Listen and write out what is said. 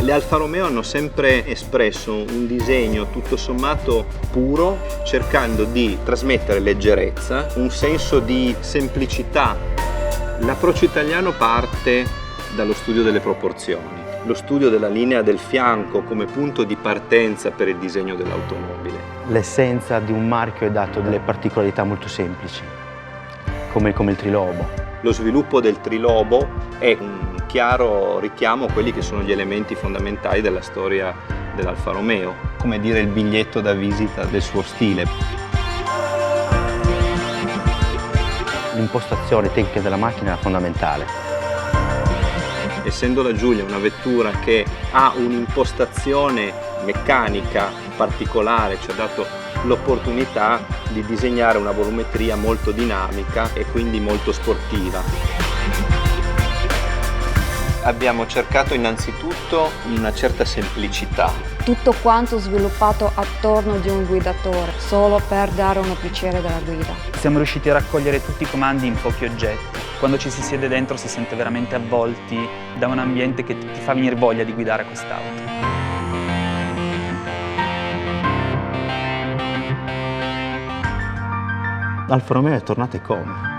Le Alfa Romeo hanno sempre espresso un disegno tutto sommato puro, cercando di trasmettere leggerezza, un senso di semplicità. L'approccio italiano parte dallo studio delle proporzioni, lo studio della linea del fianco come punto di partenza per il disegno dell'automobile. L'essenza di un marchio è dato dalle particolarità molto semplici, come il trilobo. Lo sviluppo del trilobo è un chiaro richiamo a quelli che sono gli elementi fondamentali della storia dell'Alfa Romeo, come dire il biglietto da visita del suo stile. L'impostazione tecnica della macchina era fondamentale. Essendo la Giulia una vettura che ha un'impostazione meccanica particolare, ci ha dato l'opportunità di disegnare una volumetria molto dinamica e quindi molto sportiva. Abbiamo cercato innanzitutto una certa semplicità. Tutto quanto sviluppato attorno di un guidatore, solo per dare un piacere della guida. Siamo riusciti a raccogliere tutti i comandi in pochi oggetti. Quando ci si siede dentro si sente veramente avvolti da un ambiente che ti fa venire voglia di guidare quest'auto. L'Alfa Romeo è tornata come?